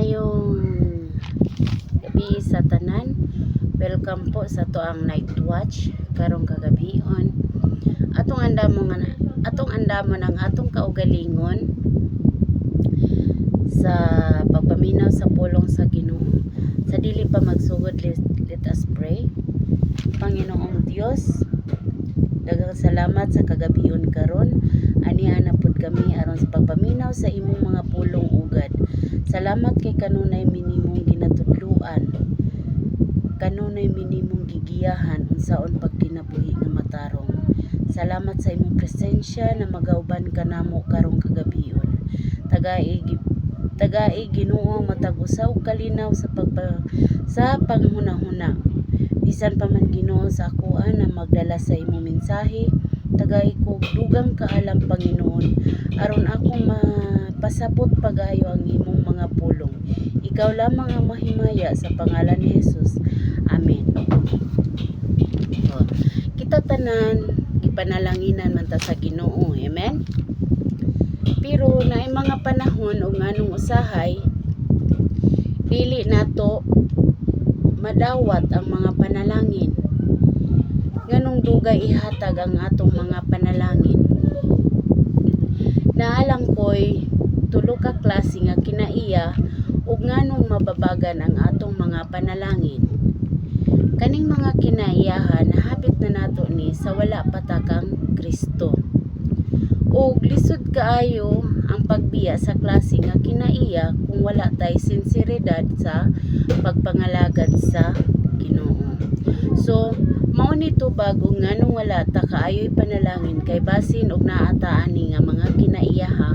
Maayong gabi sa tanan. Welcome po sa toang night watch karong kagabion. Atong andamon ang atong kaugalingon sa pagpaminaw sa pulong sa Ginoo. Sa dili pa magsugod, let us pray. Panginoong Dios, daghang salamat sa kagabion karon. Aniha na pud kami aron sa pagpaminaw sa imong mga pulong ugad. Salamat kay kanunay minimong ginatudluan, kanunay minimong gigiyahan unsaon pagkinabuhi nga matarong. Salamat sa imong presensya na magauban kanamo karong kagabion. Tagai Ginoo matag usa og kalinaw sa panghunahuna. Bisan pa man Ginoo sa akoan na magdala sa imong mensahe, tagai ko dugang kaalam Panginoon aron akong mapasabot pagayo ang imong mga pulong. Ikaw lamang ang mahimaya sa pangalan ni Jesus. Amen. Kita tanan ipanalanginan man ta sa Ginoo. Amen. Pero naay mga panahon o nganong usahay dili nato madawat ang mga panalangin. Nganong dugay ihatag ang atong mga panalangin. Naalang ko'y tulo ka klase nga kinaiya ug nganong mababagan ang atong mga panalangin. Kaning mga kinaiyahan nahapit na nato ni sa wala patakang Kristo. Ug lisod kaayo ang pagbiya sa klase nga kinaiya kung wala tay sinseridad sa pagpangalagad sa Ginoo. So mao nito bago nganong wala ta kaayoy panalangin kay basin og naata ani nga mga kinaiyaha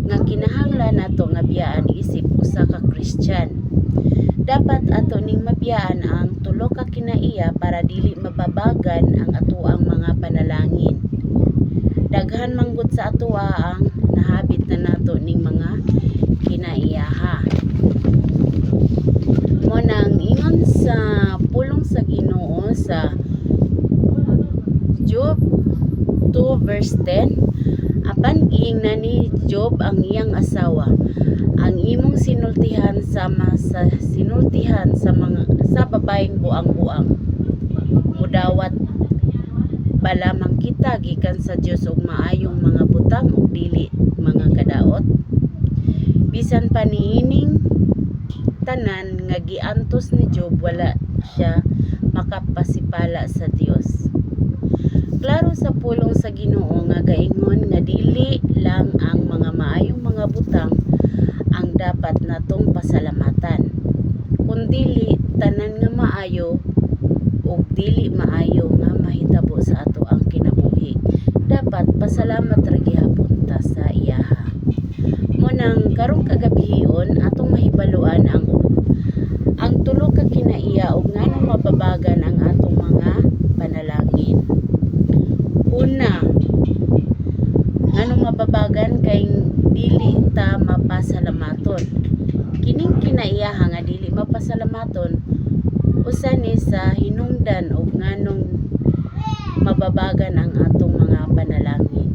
nga kinahanglan nato nga biyaan isip usa ka Kristyan. Dapat ato ning mabiyaan ang tulo ka kinaiya para dili mababagan ang atoang mga panalangin. Daghan manggod sa atoa ang nahabit na nato ning mga kinaiyaha. Mo nang ingon sa pulong sa Ginoo sa Job 2 verse 10, apan giing na ni Job ang iyang asawa, ang imong sinultihan sinultihan sa babaeng buang-buang. Mudawat ba lamang kita gikan sa Dios og maayong mga butang ug dili mga kadaot? Bisan pa niining tanan nga giantos ni Job, wala siya makapasipala sa Dios. Klaro sa pulong sa Ginoo nga gaingon nga dili lang ang mga maayong mga butang ang dapat natong pasalamatan, kundili tanan nga maayo ug dili maayo nga mahitabo sa ato ang kinabuhi. Dapat pasalamat ra gihapon ta sa iyaha. Mo nang karong kagabion atong mahibaluan ang tulo ka kinaiya ug nganong mababagan ang atong mga panalangin. Una, nganong mababagan kay dili ta mapasalamaton. Kining kinaiyaha nga dili mapasalamaton usa ni sa hinungdan og nganong mababagan ang atong mga panalangin.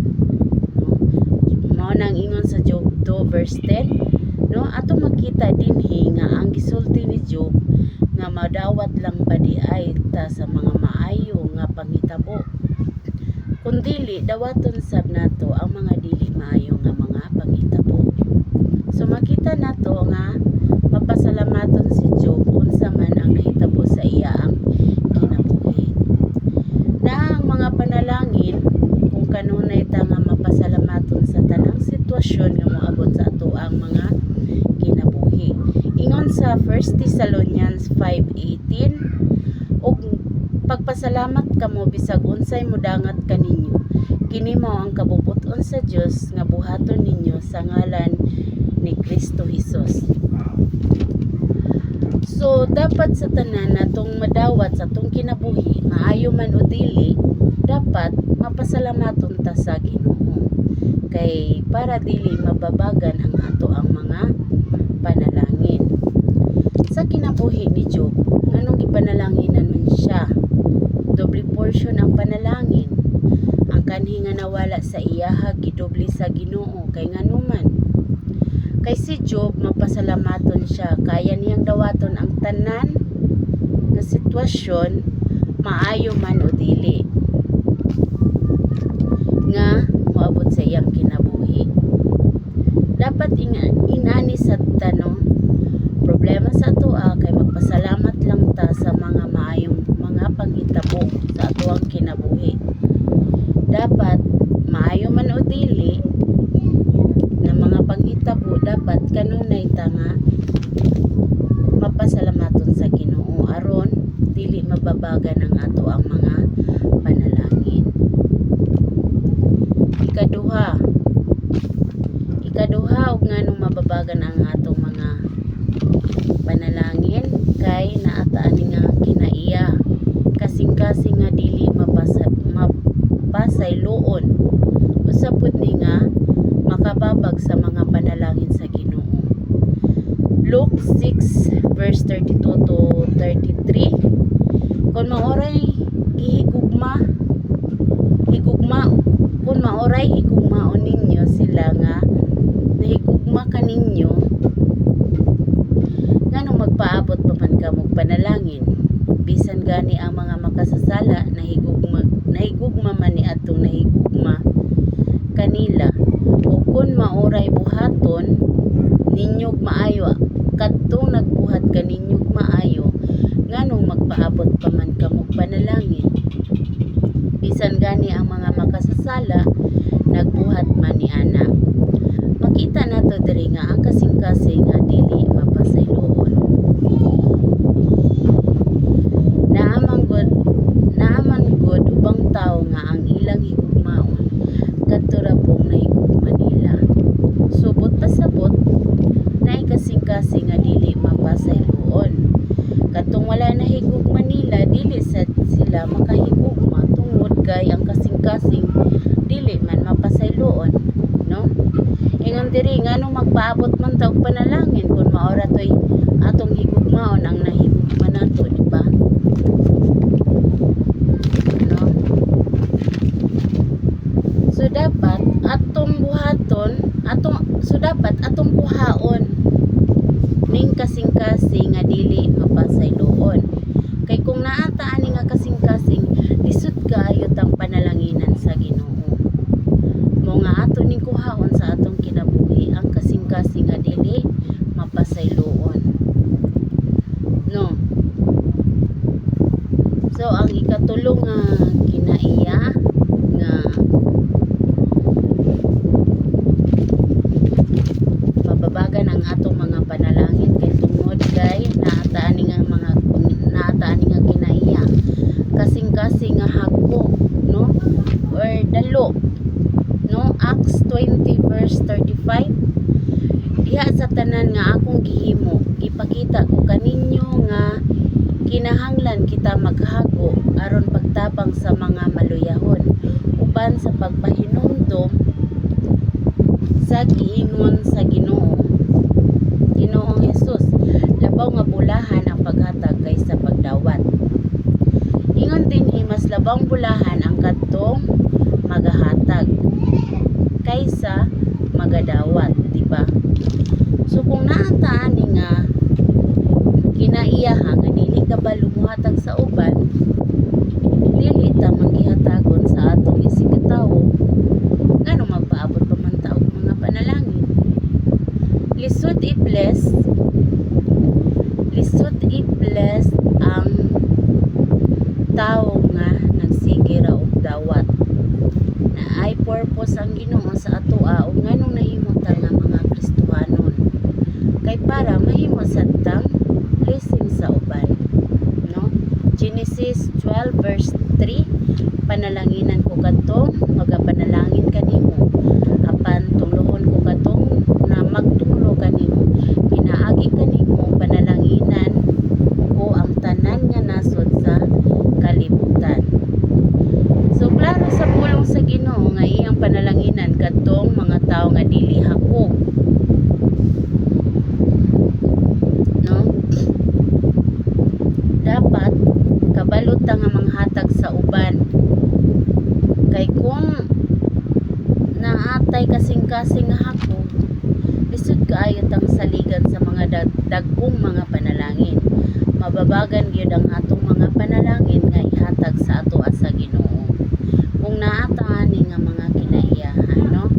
Mao nang ingon sa Job 2 verse 10, no, atong makita dinhi nga ang gisulti ni Job nga madawat lang ba di ay ta sa mga maayo nga panghitabo, kundili dawaton sab nato ang mga dili maayo nga mga panghitabo. So makita nato nga mapasalamaton si Job unsa man ang nahitabo sa iya ang kinabuhi. Na ang mga panalangin kung kanunay ta nga mapasalamaton sa tanang sitwasyon nga moabot sa ato ang mga kinabuhi. Ingon sa 1 Thessalonians 5:18, og pagpasalamat kamo bisag unsay modangat kaninyo. Kini mao ang kabubuton sa Dios nga buhaton ninyo sa ngalan ni Kristo Jesus. So dapat sa tanan natong madawat sa atong kinabuhi, maayo man o dili, dapat mapasalamaton ta sa Ginoo. Kay para dili mababagan ang ato ang mga panalangin. Sa kinabuhi ni Job, nganong ipanalanginan man siya? Doble portion ang panalangin. Ang kanhi nga nawala sa iyaha gidoble sa Ginoo kay nganuman Kay si Job mapasalamaton siya, kaya niyang dawaton ang tanan nga sitwasyon, maayo man o dili, nga moabot sa iyang kinabuhi. Dapat inani sa tanong, problema sa atoa kay magpasalamat lang ta sa mga maayong mga panghitabo sa atoang kinabuhi. Dapat maayo man o dili na mga panghitabo, dapat kanunay ta nga mapasalamaton sa Ginoo aron dili mababagan ang ato ang mga panalangin. Ikaduha og nganong mababagan ang atong mga panalangin kay naataan nga kinaiya kasing-kasing nga dili mapasayloon. Usab pud ni nga makababag sa mga panalangin sa Ginoo. Luke 6 verse 32 to 33, kung maoray higugmaon ninyo sila nga nahigugma kaninyo, nganong magpaabot pa man kamog panalangin, bisan gani ang mga makasasala nahigugma man ni atong nahigugma kanila. O kung maoray buhaton ninyog maayo kadtong nagbuhat kaninyog maayo, nganong magpaabot pa man kamog panalangin, bisan gani ang mga makasasala nagbuhat man ni ana. Makita nato diri nga ang kasing-kasing nga dili mapasayloon. Naaman gud ubang tawo nga ang ilang higugmaon kadto ra pong nahigugma nila. Subot pasabot na kasing-kasing nga dili mapasayloon. Katong wala na higugma nila, dili sila makahigugma tungod kay ang kasing-kasing dili man mapasayloon, no? Ingon diri nganong magpaabot man ta og panalangin kung maora toy atong higugmaon ang nahigugma nato, di ba? No? So dapat atong buhaon ning kasing-kasing nga dili mapasayloon. Kay kung naata ani nga kasing-kasing, lisod kaayo tang panalanginan sa Ginoo. Mo nga ato ning kuhaon sa atong kinabuhi ang kasing-kasing nga dili mapasayloon. No. So ang ikatulong nga kinaiya nga mababagan ang atong mga panalangin kay tungod kay naataan nga kinaiya kasing-kasing nga hagko, no, or dalo, no. Acts 20 verse 35, diha sa tanan nga akong gihimo ipakita ko kaninyo nga kinahanglan kita maghago aron pagtabang sa mga maluyahon uban sa pagpahinumdom sa giingon sa Ginoong Hesus. Labaw nga bulahan ang paghatag kaysa pagdawat. Ingon dinhi mas labang bulahan ang kadtong magahatag kaysa magadawat, di ba? So kung naataan ni nga kinaiyaha nga dili ka ba lumuhatag sa uban, dili ta manggihatagon sa atong isigatawo, ngano magpaabot pa man ta og mga panalangin. Lisod i-bless ang tao nga nagsige ra og dawat na ay purpose ang Ginoo sa atoa ug nganong nahimo ta nga mga Kristohanon kay para mahimo sadtang blessing sa uban, no? Genesis 12 verse 3, panalanginan ko kadtong magapanalangin kanimo apan tunglohon ko kadtong na magtunglo kanimo, pinaagi kanimo panalanginan ko ang tanan nga nasod sa kalibutan. So klaro sa pulong sa Ginoo nga iyang panalanginan kadtong mga tawo nga dili hakog, no? Dapat kabalot ta nga manghatag sa uban kay kung naatay kasing-kasing nga hakog, lisod kaayo dagkong mga panalangin. Mababagan gyud ang atong mga panalangin nga ihatag sa ato sa Ginoo. Kung naata ani nga mga kinaiyahan, no?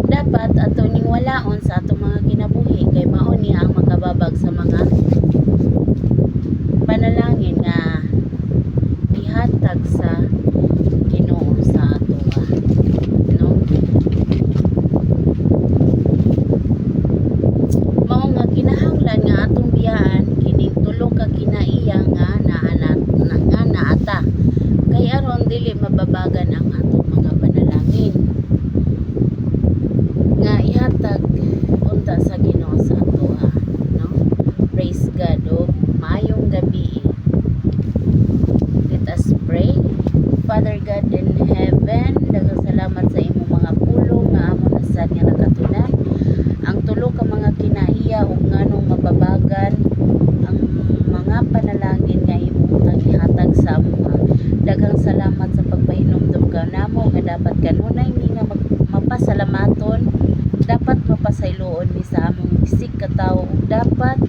Dapat ato ning walaon sa atong mga kinabuhi kay mao ni ang makababag sa mga panalangin nga ihatag sa Ginoo sa ato, no? Mao nga kinahanglan nga atong biyaan kining tulo ka kinaiya nga naata kay aron dili mababagan ang atong mga panalangin nga ihatag unta sa Ginoo sa ato, no? Praise God. O maayong gabi. Let us pray. Father God in heaven, daghang salamat sa imong mga pulong nga amo na sad nga nakatunan ang tulo ka mga kinaiya ug nganong mababagan ang mga panalangin nga imong ihatag sa amo. Daghang salamat sa pagpahinumdum ka namo nga dapat kanunay ni nga mapasalamaton, dapat mapasayloon mi sa among bisig ka tawo, dapat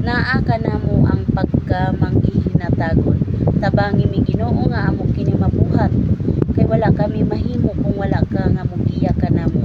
naa ka namo ang pagkamanggihinatagon. Tabangi mi Ginoo nga amo kini mabuhat kay wala kami mahimo kung wala ka nga mogiya ka namo.